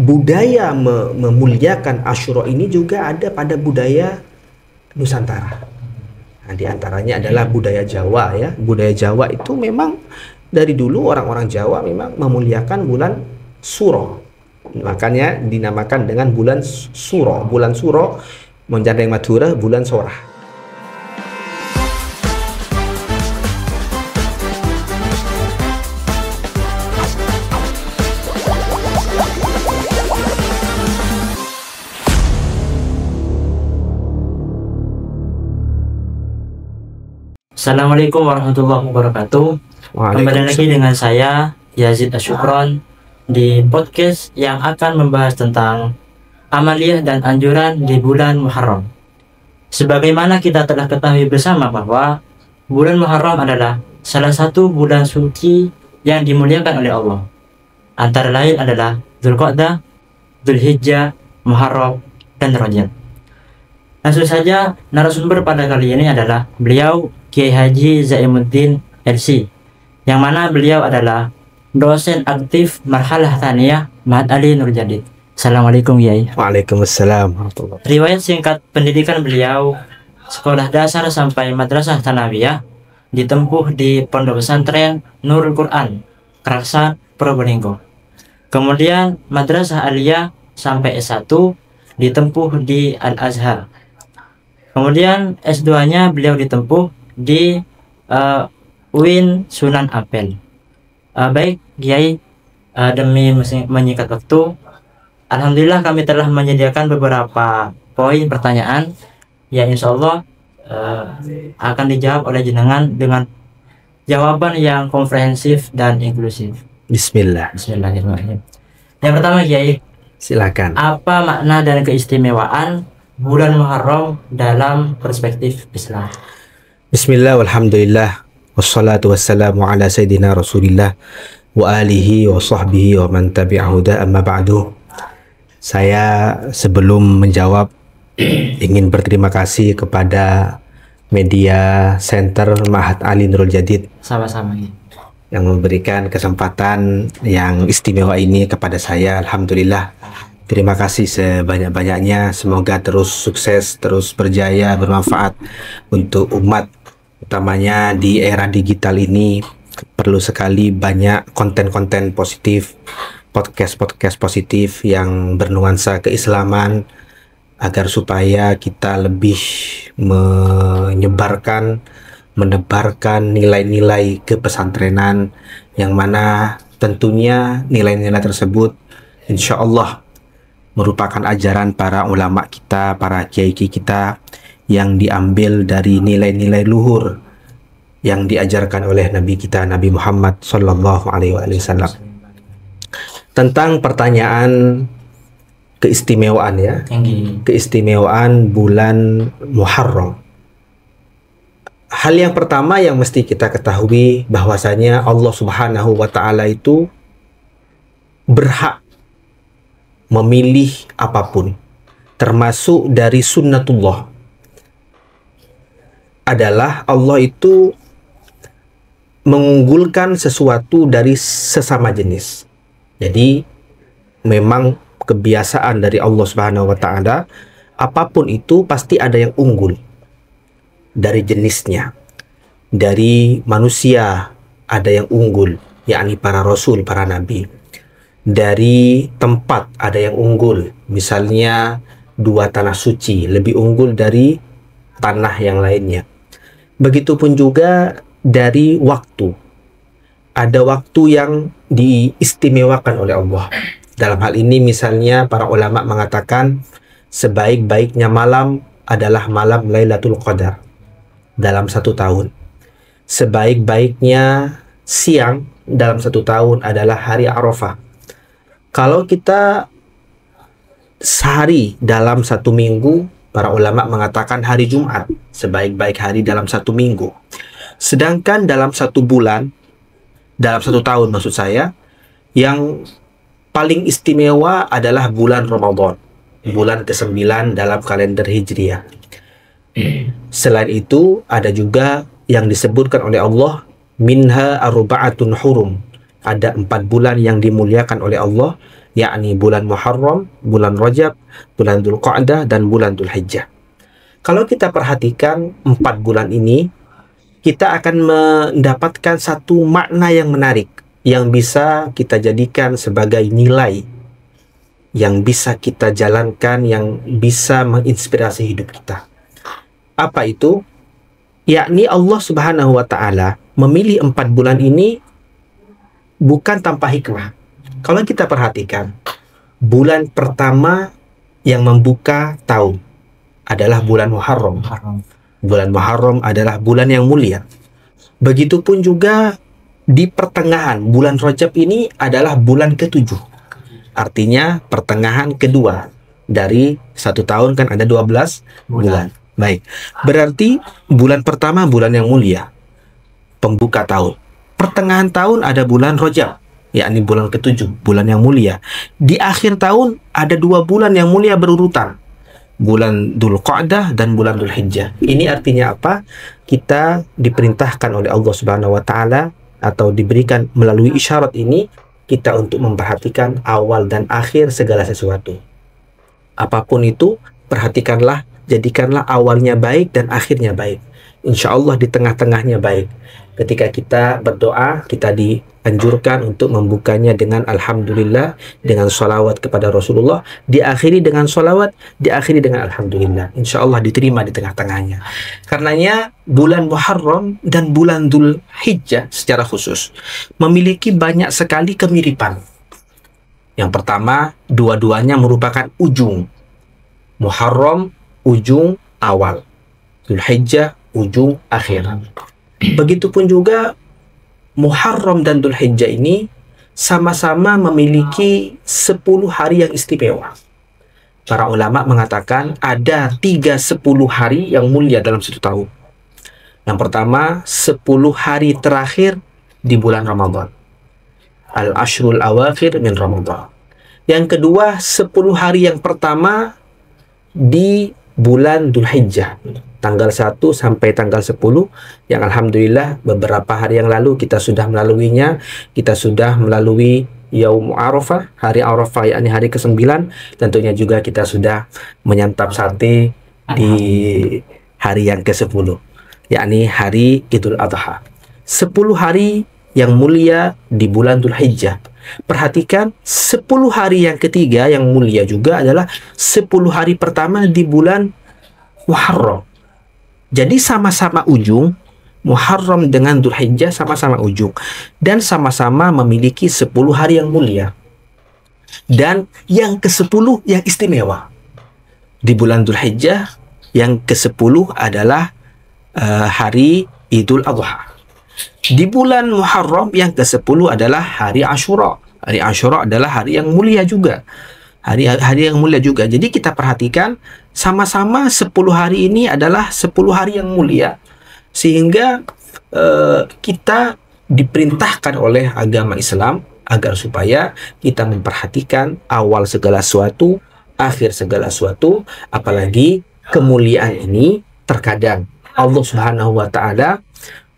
budaya memuliakan Asyura ini juga ada pada budaya Nusantara. Nah, di antaranya adalah budaya Jawa ya. Budaya Jawa itu memang dari dulu orang-orang Jawa memang memuliakan bulan Suro. Makanya dinamakan dengan bulan Suro. Bulan Suro menjadi Madura bulan Sorah. Assalamualaikum warahmatullahi wabarakatuh. Kembali lagi dengan saya Yazid Asyukron di podcast yang akan membahas tentang amaliyah dan anjuran di bulan Muharram. Sebagaimana kita telah ketahui bersama bahwa bulan Muharram adalah salah satu bulan suci yang dimuliakan oleh Allah. Antara lain adalah Dzulqa'dah, Dzulhijjah, Muharram, dan Rajab. Langsung saja, narasumber pada kali ini adalah beliau Kiai Haji Zaimuddin LC, yang mana beliau adalah dosen aktif Marhalah Tsaniyah Ma'had Ali Nurjadid. Assalamualaikum Kiai. Waalaikumsalam. Riwayat singkat pendidikan beliau sekolah dasar sampai madrasah Tsanawiyah ditempuh di Pondok Pesantren Nurul Quran, Kraksan, Probolinggo. Kemudian madrasah aliyah sampai S1 ditempuh di Al-Azhar. Kemudian S2-nya beliau ditempuh di UIN Sunan Ampel. Baik Kiai, demi menyingkat waktu, alhamdulillah kami telah menyediakan beberapa poin pertanyaan yang insya Allah akan dijawab oleh jenengan dengan jawaban yang komprehensif dan inklusif. Bismillahirrahmanirrahim. Yang pertama Kiai, silakan. Apa makna dan keistimewaan bulan Muharram dalam perspektif Islam? Bismillah, walhamdulillah, wassalatu wassalamu ala sayyidina Rasulillah wa alihi wa sahbihi wa man tabi'ahuda, amma ba'du. Saya sebelum menjawab ingin berterima kasih kepada Media Center Ma'had Ali Nurjadid. Sama-sama yang memberikan kesempatan yang istimewa ini kepada saya. Alhamdulillah, terima kasih sebanyak-banyaknya. Semoga terus sukses, terus berjaya, bermanfaat untuk umat. Utamanya di era digital ini perlu sekali banyak konten-konten positif, podcast-podcast positif yang bernuansa keislaman, agar supaya kita lebih menebarkan nilai-nilai kepesantrenan, yang mana tentunya nilai-nilai tersebut insya Allah merupakan ajaran para ulama kita, para kiai kita, yang diambil dari nilai-nilai luhur yang diajarkan oleh Nabi kita, Nabi Muhammad Sallallahu Alaihi Wasallam. Tentang pertanyaan keistimewaan ya, keistimewaan bulan Muharram. Hal yang pertama yang mesti kita ketahui bahwasanya Allah Subhanahu wa Ta'ala itu berhak memilih apapun, termasuk dari sunnatullah. Adalah Allah itu mengunggulkan sesuatu dari sesama jenis. Jadi memang kebiasaan dari Allah Subhanahu wa Ta'ala, apapun itu pasti ada yang unggul dari jenisnya. Dari manusia ada yang unggul, yakni para rasul, para nabi. Dari tempat ada yang unggul, misalnya dua tanah suci lebih unggul dari tanah yang lainnya. Begitupun juga dari waktu. Ada waktu yang diistimewakan oleh Allah. Dalam hal ini misalnya para ulama mengatakan sebaik-baiknya malam adalah malam Lailatul Qadar dalam satu tahun. Sebaik-baiknya siang dalam satu tahun adalah hari Arafah. Kalau kita sehari dalam satu minggu, para ulama mengatakan hari Jumat sebaik-baik hari dalam satu minggu. Sedangkan dalam satu bulan, dalam satu tahun maksud saya, yang paling istimewa adalah bulan Ramadan, bulan ke-9 dalam kalender Hijriah. Selain itu, ada juga yang disebutkan oleh Allah, minha arba'atun hurum. Ada 4 bulan yang dimuliakan oleh Allah, yakni bulan Muharram, bulan Rajab, bulan Dzulqa'dah, dan bulan Dzulhijjah. Kalau kita perhatikan 4 bulan ini, kita akan mendapatkan satu makna yang menarik yang bisa kita jadikan sebagai nilai yang bisa kita jalankan, yang bisa menginspirasi hidup kita. Apa itu? Yakni Allah Subhanahu wa Ta'ala memilih 4 bulan ini bukan tanpa hikmah. Kalau kita perhatikan, bulan pertama yang membuka tahun adalah bulan Muharram. Bulan Muharram adalah bulan yang mulia. Begitupun juga di pertengahan bulan Rajab ini adalah bulan ke-7. Artinya pertengahan kedua dari 1 tahun, kan ada 12 bulan. Baik. Berarti bulan pertama bulan yang mulia, pembuka tahun. Pertengahan tahun ada bulan Rajab, yakni bulan ke-7, bulan yang mulia. Di akhir tahun ada 2 bulan yang mulia berurutan, bulan Dzulqa'dah dan bulan Dzulhijjah. Ini artinya apa? Kita diperintahkan oleh Allah Subhanahu wa Ta'ala, atau diberikan melalui isyarat ini, kita untuk memperhatikan awal dan akhir segala sesuatu. Apapun itu, perhatikanlah, jadikanlah awalnya baik dan akhirnya baik. Insya Allah di tengah-tengahnya baik. Ketika kita berdoa, kita dianjurkan untuk membukanya dengan Alhamdulillah, dengan sholawat kepada Rasulullah, diakhiri dengan sholawat, diakhiri dengan Alhamdulillah. Insya Allah diterima di tengah-tengahnya. Karenanya bulan Muharram dan bulan Dzulhijjah secara khusus memiliki banyak sekali kemiripan. Yang pertama, dua-duanya merupakan ujung. Muharram ujung awal, Dzulhijjah ujung akhir. Begitupun juga Muharram dan Dzulhijjah ini sama-sama memiliki 10 hari yang istimewa. Para ulama mengatakan ada 10 hari yang mulia dalam 1 tahun. Yang pertama, 10 hari terakhir di bulan Ramadan, Al-Ashrul Awakhir min Ramadan. Yang kedua, 10 hari yang pertama di bulan Dzulhijjah, tanggal 1 sampai tanggal 10, yang alhamdulillah beberapa hari yang lalu kita sudah melaluinya. Kita sudah melalui Yaum Arafah, hari Arafah, yakni hari ke-9. Tentunya juga kita sudah menyantap sate di hari yang ke-10, yakni hari Idul Adha. 10 hari yang mulia di bulan Dzulhijjah. Perhatikan, 10 hari yang ketiga yang mulia juga adalah 10 hari pertama di bulan Muharram. Jadi sama-sama ujung, Muharram dengan Dzulhijjah sama-sama ujung, dan sama-sama memiliki 10 hari yang mulia. Dan yang ke-10 yang istimewa. Di bulan Dzulhijjah, yang ke-10 adalah hari Idul Adha. Di bulan Muharram yang ke-10 adalah hari Ashura. Hari Ashura adalah hari yang mulia juga. Hari yang mulia juga. Jadi kita perhatikan sama-sama 10 hari ini adalah 10 hari yang mulia. Sehingga kita diperintahkan oleh agama Islam agar supaya kita memperhatikan awal segala sesuatu, akhir segala sesuatu. Apalagi kemuliaan ini terkadang Allah Subhanahu wa Ta'ala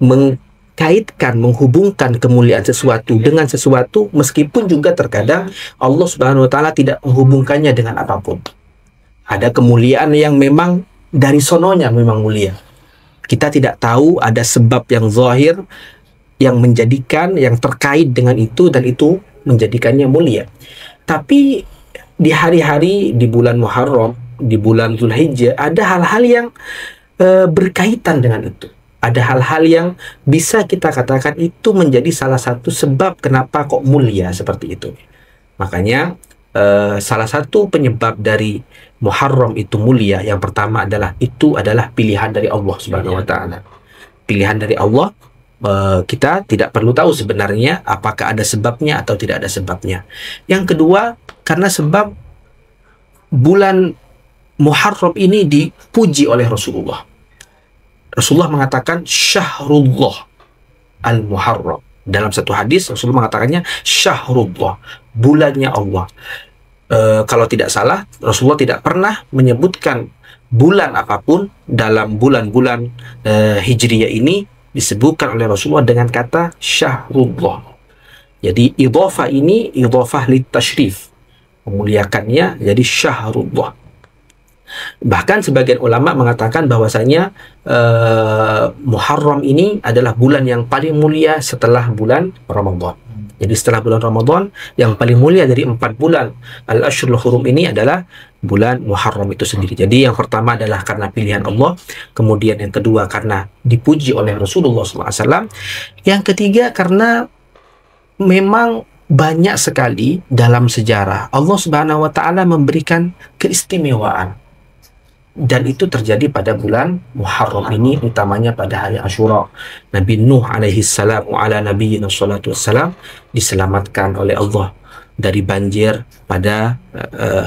mengkaitkan, menghubungkan kemuliaan sesuatu dengan sesuatu, meskipun juga terkadang Allah Subhanahu wa Ta'ala tidak menghubungkannya dengan apapun. Ada kemuliaan yang memang dari sononya memang mulia. Kita tidak tahu, ada sebab yang zahir yang menjadikan, yang terkait dengan itu, dan itu menjadikannya mulia. Tapi di hari-hari di bulan Muharram, di bulan Dzulhijjah, ada hal-hal yang berkaitan dengan itu. Ada hal-hal yang bisa kita katakan itu menjadi salah satu sebab kenapa kok mulia seperti itu. Makanya salah satu penyebab dari Muharram itu mulia, yang pertama adalah itu adalah pilihan dari Allah Subhanahu wa Ta'ala. Pilihan dari Allah. Kita tidak perlu tahu sebenarnya apakah ada sebabnya atau tidak ada sebabnya. Yang kedua, karena sebab bulan Muharram ini dipuji oleh Rasulullah. Rasulullah mengatakan Syahrullah Al-Muharram. Dalam satu hadis Rasulullah mengatakannya Syahrullah, bulannya Allah. Kalau tidak salah, Rasulullah tidak pernah menyebutkan bulan apapun dalam bulan-bulan Hijriyah ini disebutkan oleh Rasulullah dengan kata Syahrullah. Jadi idhafah ini idhafah litashrif, memuliakannya jadi syahrullah. Bahkan sebagian ulama mengatakan bahwasanya Muharram ini adalah bulan yang paling mulia setelah bulan Ramadan. Jadi setelah bulan Ramadan, yang paling mulia dari 4 bulan Al-Ashhurul Hurum ini adalah bulan Muharram itu sendiri. Jadi yang pertama adalah karena pilihan Allah, kemudian yang kedua karena dipuji oleh Rasulullah SAW, yang ketiga karena memang banyak sekali dalam sejarah Allah Subhanahu wa taala memberikan keistimewaan. Dan itu terjadi pada bulan Muharram ini, utamanya pada hari Asyura. Nabi Nuh alaihi salam wa ala nabiyyina shalatu wassalam diselamatkan oleh Allah dari banjir pada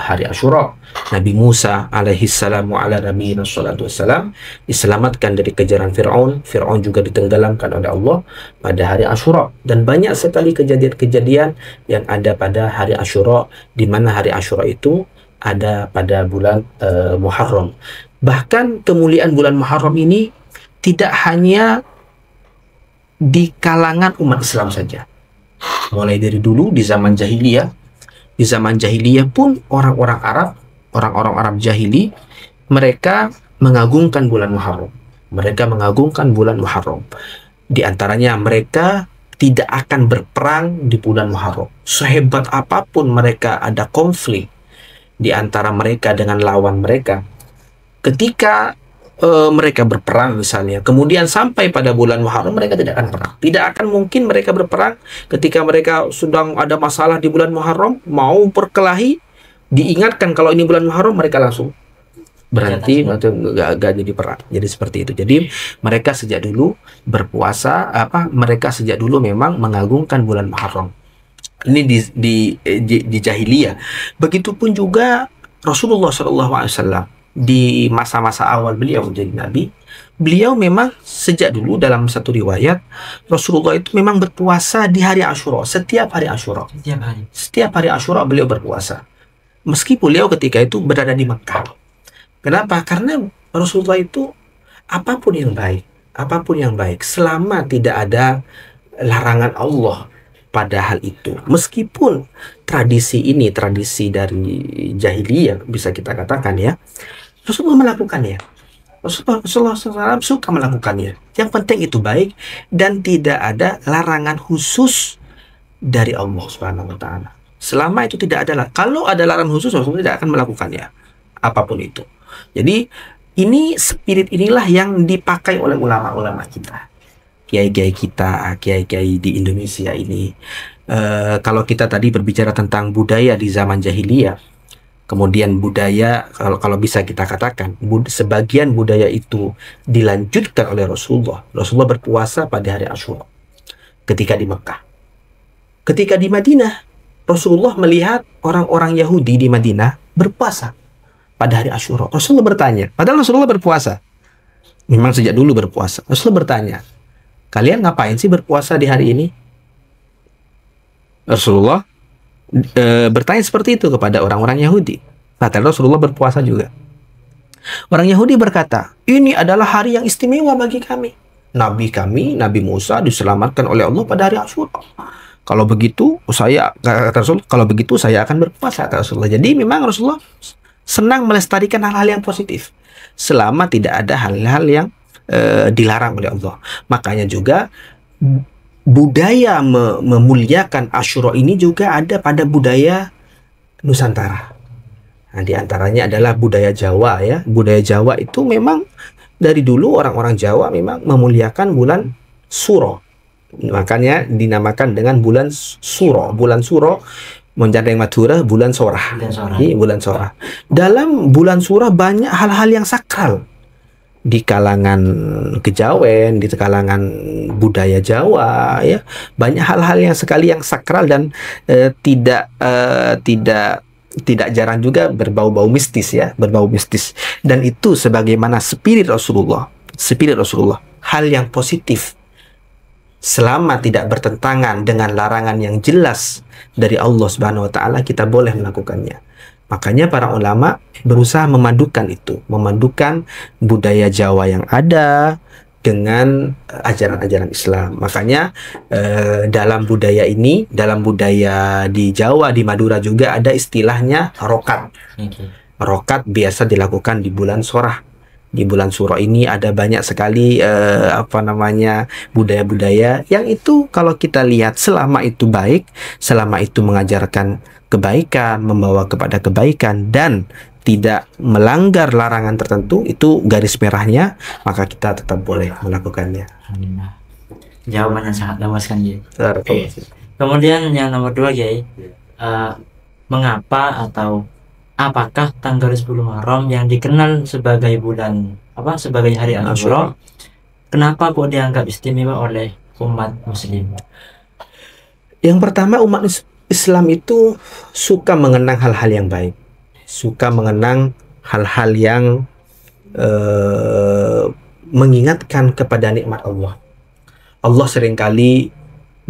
hari Asyura. Nabi Musa alaihi salam wa ala nabiyyina shalatu wassalam diselamatkan dari kejaran Fir'aun. Fir'aun juga ditenggelamkan oleh Allah pada hari Asyura. Dan banyak sekali kejadian-kejadian yang ada pada hari Asyura, di mana hari Asyura itu ada pada bulan Muharram. Bahkan kemuliaan bulan Muharram ini tidak hanya di kalangan umat Islam saja. Mulai dari dulu di zaman jahiliyah, pun orang-orang Arab jahili, mereka mengagungkan bulan Muharram. Di antaranya mereka tidak akan berperang di bulan Muharram. Sehebat apapun mereka ada konflik di antara mereka dengan lawan mereka, ketika mereka berperang misalnya, kemudian sampai pada bulan Muharram, mereka tidak akan perang. Tidak akan mungkin mereka berperang ketika mereka sedang ada masalah di bulan Muharram, mau berkelahi, diingatkan kalau ini bulan Muharram, mereka langsung berhenti atau gak jadi perang. Jadi seperti itu. Jadi mereka sejak dulu berpuasa, mereka sejak dulu memang mengagungkan bulan Muharram. Ini di jahiliyah. Begitupun juga Rasulullah SAW di masa-masa awal beliau menjadi nabi, beliau memang sejak dulu dalam satu riwayat Rasulullah itu memang berpuasa di hari Asyura, setiap hari Asyura. Setiap hari Asyura beliau berpuasa. Meskipun beliau ketika itu berada di Mekah. Kenapa? Karena Rasulullah itu apapun yang baik, selama tidak ada larangan Allah pada hal itu, meskipun tradisi ini tradisi dari jahiliyah bisa kita katakan ya, Rasulullah melakukannya. Rasulullah SAW suka melakukannya. Yang penting itu baik dan tidak ada larangan khusus dari Allah Subhanahu wa taala. Selama itu tidak ada, kalau ada larangan khusus, Rasulullah tidak akan melakukannya apapun itu. Jadi ini spirit inilah yang dipakai oleh ulama-ulama kita, kiai-kiai kita, kiai-kiai di Indonesia ini. Kalau kita tadi berbicara tentang budaya di zaman jahiliyah, kemudian budaya, kalau bisa kita katakan, sebagian budaya itu dilanjutkan oleh Rasulullah. Rasulullah berpuasa pada hari Asyura ketika di Mekah. Ketika di Madinah, Rasulullah melihat orang-orang Yahudi di Madinah berpuasa pada hari Asyura. Rasulullah bertanya, padahal Rasulullah berpuasa, memang sejak dulu berpuasa. Rasulullah bertanya, kalian ngapain sih berpuasa di hari ini? Rasulullah bertanya seperti itu kepada orang-orang Yahudi. Padahal Rasulullah berpuasa juga. Orang Yahudi berkata, ini adalah hari yang istimewa bagi kami. Nabi kami, Nabi Musa diselamatkan oleh Allah pada hari Asyura. Kalau begitu saya, kata Rasul, kalau begitu saya akan berpuasa, kata Rasulullah. Jadi memang Rasulullah senang melestarikan hal-hal yang positif selama tidak ada hal-hal yang dilarang oleh Allah. Makanya juga budaya memuliakan Asyura ini juga ada pada budaya Nusantara. Nah, di antaranya adalah budaya Jawa ya. Budaya Jawa itu memang dari dulu orang-orang Jawa memang memuliakan bulan Suro. Makanya dinamakan dengan bulan Suro. Bulan Suro menjadi Madura bulan Sorah. Bulan Sorah. Dalam bulan Suro banyak hal-hal yang sakral di kalangan kejawen, di kalangan budaya Jawa ya. Banyak hal-hal yang sekali yang sakral dan tidak jarang juga berbau-bau mistis ya, berbau mistis. Dan itu sebagaimana spirit Rasulullah, hal yang positif selama tidak bertentangan dengan larangan yang jelas dari Allah Subhanahu wa taala, kita boleh melakukannya. Makanya para ulama berusaha memadukan itu, memadukan budaya Jawa yang ada dengan ajaran-ajaran Islam. Makanya dalam budaya ini, dalam budaya di Jawa, di Madura juga ada istilahnya rokat. Rokat biasa dilakukan di bulan Sorah. Di bulan Suro ini ada banyak sekali budaya-budaya yang itu kalau kita lihat selama itu baik, selama itu mengajarkan kebaikan, membawa kepada kebaikan dan tidak melanggar larangan tertentu, itu garis merahnya, maka kita tetap boleh melakukannya. Jawabannya sangat memuaskan, Kiai. Kemudian yang nomor 2, Kiai, mengapa atau apakah tanggal 10 Muharram yang dikenal sebagai sebagai hari Asyura, kenapa kok dianggap istimewa oleh umat Muslim? Yang pertama, umat Islam itu suka mengenang hal-hal yang baik, suka mengenang hal-hal yang mengingatkan kepada nikmat Allah. Allah seringkali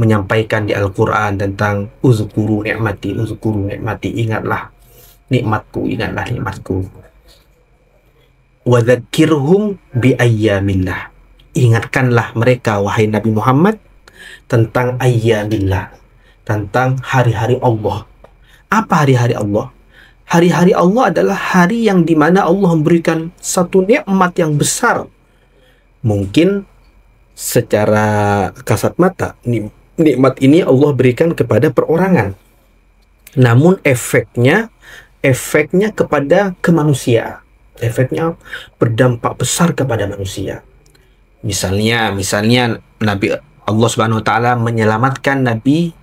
menyampaikan di Al-Quran tentang uzkuru nikmati, ingatlah nikmatku, ingatlah nikmatku. Wadzakirhum bi ayyamillah. Ingatkanlah mereka, wahai Nabi Muhammad, tentang ayyamillah, tentang hari-hari Allah. Apa hari-hari Allah? Hari-hari Allah adalah hari yang dimana Allah memberikan satu nikmat yang besar. Mungkin secara kasat mata, nikmat ini Allah berikan kepada perorangan. Namun efeknya kepada kemanusiaan, efeknya berdampak besar kepada manusia. Misalnya Nabi Allah Subhanahu wa taala menyelamatkan Nabi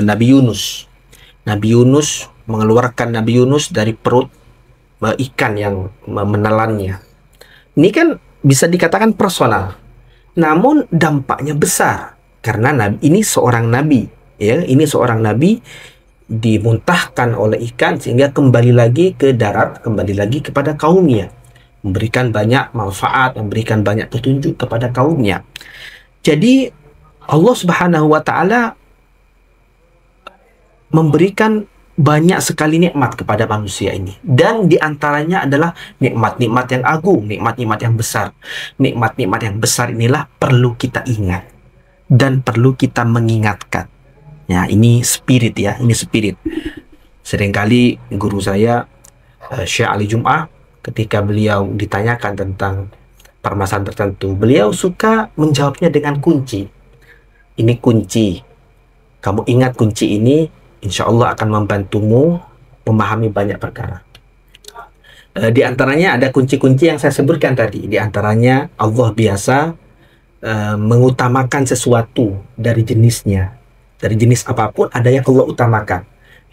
Nabi Yunus mengeluarkan Nabi Yunus dari perut ikan yang menelannya. Ini kan bisa dikatakan personal, namun dampaknya besar karena ini seorang nabi. Ya, ini seorang nabi dimuntahkan oleh ikan sehingga kembali lagi ke darat, kembali lagi kepada kaumnya, memberikan banyak manfaat, memberikan banyak petunjuk kepada kaumnya. Jadi Allah Subhanahu wa taala memberikan banyak sekali nikmat kepada manusia ini, dan diantaranya adalah nikmat-nikmat yang agung, nikmat-nikmat yang besar. Nikmat-nikmat yang besar inilah perlu kita ingat dan perlu kita mengingatkan. Ya, ini spirit ya, ini spirit. Seringkali guru saya, Syekh Ali Jum'ah, ketika beliau ditanyakan tentang permasalahan tertentu, beliau suka menjawabnya dengan kunci. Ini kunci. Kamu ingat kunci ini, insya Allah akan membantumu memahami banyak perkara. Di antaranya ada kunci-kunci yang saya sebutkan tadi. Di antaranya Allah biasa mengutamakan sesuatu dari jenisnya. Dari jenis apapun ada yang Allah utamakan.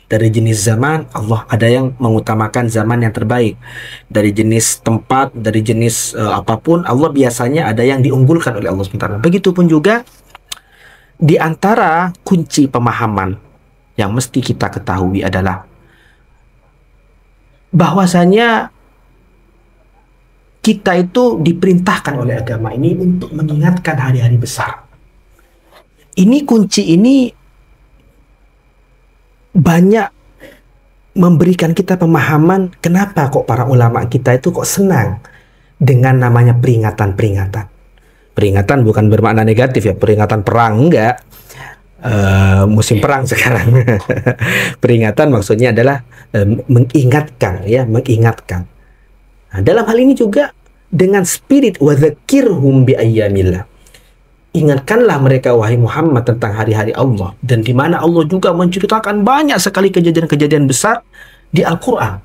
Dari jenis zaman, Allah ada yang mengutamakan zaman yang terbaik. Dari jenis tempat, dari jenis apapun, Allah biasanya ada yang diunggulkan oleh Allah SWT. Begitupun juga di antara kunci pemahaman yang mesti kita ketahui adalah bahwasanya kita itu diperintahkan oleh agama ini untuk mengingatkan hari-hari besar. Ini kunci ini banyak memberikan kita pemahaman kenapa kok para ulama kita itu kok senang dengan namanya peringatan-peringatan. Peringatan bukan bermakna negatif ya, peringatan perang enggak. Musim perang sekarang. Peringatan maksudnya adalah mengingatkan ya, mengingatkan. Nah, dalam hal ini juga dengan spirit wadzakirhum bi ayyamillah. Ingatkanlah mereka wahai Muhammad tentang hari-hari Allah, dan di mana Allah juga menceritakan banyak sekali kejadian-kejadian besar di Al-Qur'an.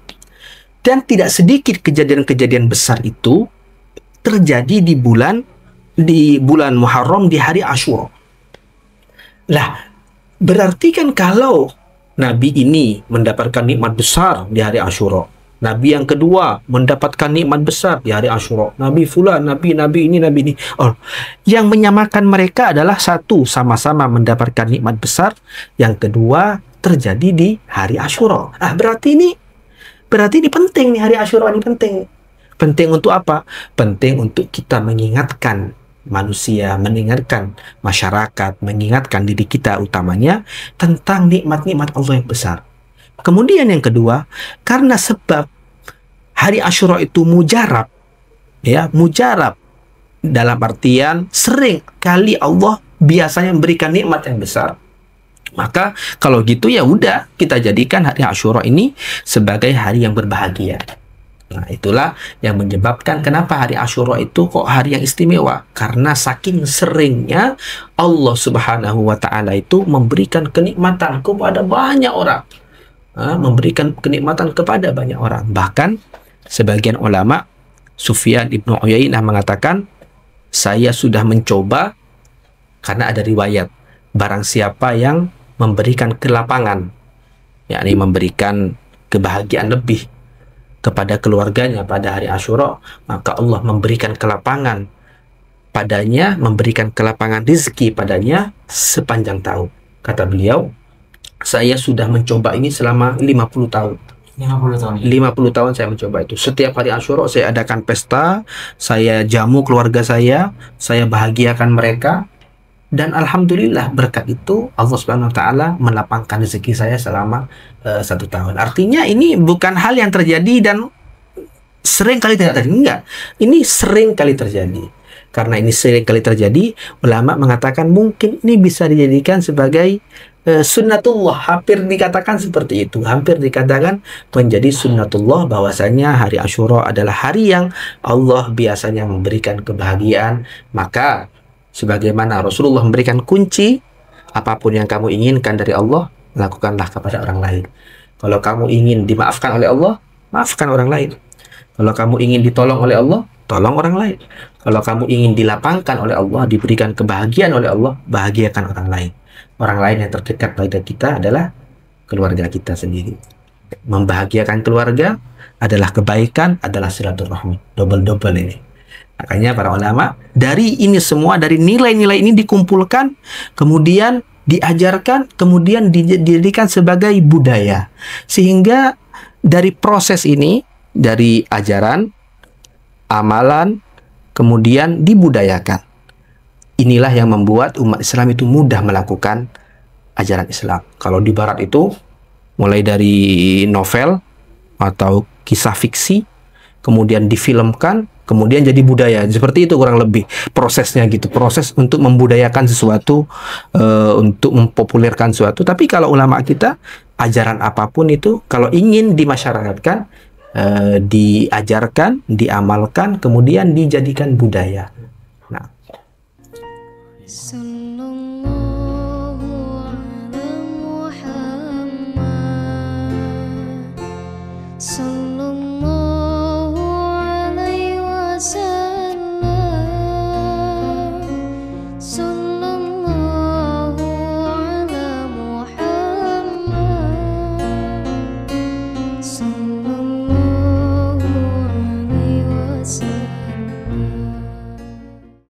Dan tidak sedikit kejadian-kejadian besar itu terjadi di bulan Muharram, di hari Asyura. Lah, berarti kan kalau Nabi ini mendapatkan nikmat besar di hari Asyura, Nabi yang kedua mendapatkan nikmat besar di hari Asyura, Nabi fulan, Nabi ini. Oh, yang menyamakan mereka adalah satu, sama-sama mendapatkan nikmat besar. Yang kedua terjadi di hari Asyura. Berarti ini penting nih, hari Asyura ini penting. Penting untuk apa? Penting untuk kita mengingatkan manusia, mengingatkan masyarakat, mengingatkan diri kita utamanya tentang nikmat-nikmat Allah yang besar. Kemudian yang kedua, karena sebab hari Asyura itu mujarab, ya, mujarab dalam artian sering kali Allah biasanya memberikan nikmat yang besar. Maka kalau gitu ya udah, kita jadikan hari Asyura ini sebagai hari yang berbahagia. Nah, itulah yang menyebabkan kenapa hari Asyura itu kok hari yang istimewa. Karena saking seringnya Allah Subhanahu wa Ta'ala itu memberikan kenikmatan kepada banyak orang. Memberikan kenikmatan kepada banyak orang. Bahkan sebagian ulama, Sufyan ibnu Uyainah mengatakan, saya sudah mencoba, karena ada riwayat, barang siapa yang memberikan kelapangan, yakni memberikan kebahagiaan lebih kepada keluarganya pada hari Asyura, maka Allah memberikan kelapangan padanya, memberikan kelapangan rezeki padanya sepanjang tahun. Kata beliau, saya sudah mencoba ini selama 50 tahun. 50 tahun. 50 tahun saya mencoba itu. Setiap hari Asyura saya adakan pesta, saya jamu keluarga saya bahagiakan mereka. Dan alhamdulillah berkat itu Allah Subhanahu wa Ta'ala melapangkan rezeki saya selama 1 tahun. Artinya ini bukan hal yang terjadi dan sering kali tidak terjadi. Enggak. Ini sering kali terjadi. Karena ini sering kali terjadi, ulama mengatakan mungkin ini bisa dijadikan sebagai sunnatullah. Hampir dikatakan seperti itu. Hampir dikatakan menjadi sunnatullah, bahwasanya hari Asyura adalah hari yang Allah biasanya memberikan kebahagiaan. Maka sebagaimana Rasulullah memberikan kunci, apapun yang kamu inginkan dari Allah, lakukanlah kepada orang lain. Kalau kamu ingin dimaafkan oleh Allah, maafkan orang lain. Kalau kamu ingin ditolong oleh Allah, tolong orang lain. Kalau kamu ingin dilapangkan oleh Allah, diberikan kebahagiaan oleh Allah, bahagiakan orang lain. Orang lain yang terdekat pada kita adalah keluarga kita sendiri. Membahagiakan keluarga adalah kebaikan, adalah silaturahmi. Double-double ini. Makanya para ulama, dari ini semua, dari nilai-nilai ini dikumpulkan, kemudian diajarkan, kemudian dijadikan sebagai budaya. Sehingga dari proses ini, dari ajaran, amalan, kemudian dibudayakan. Inilah yang membuat umat Islam itu mudah melakukan ajaran Islam. Kalau di Barat itu, mulai dari novel atau kisah fiksi, kemudian difilmkan, kemudian jadi budaya. Seperti itu kurang lebih prosesnya gitu. Proses untuk membudayakan sesuatu, untuk mempopulerkan sesuatu. Tapi kalau ulama kita, ajaran apapun itu, kalau ingin dimasyarakatkan, diajarkan, diamalkan, kemudian dijadikan budaya. Nah.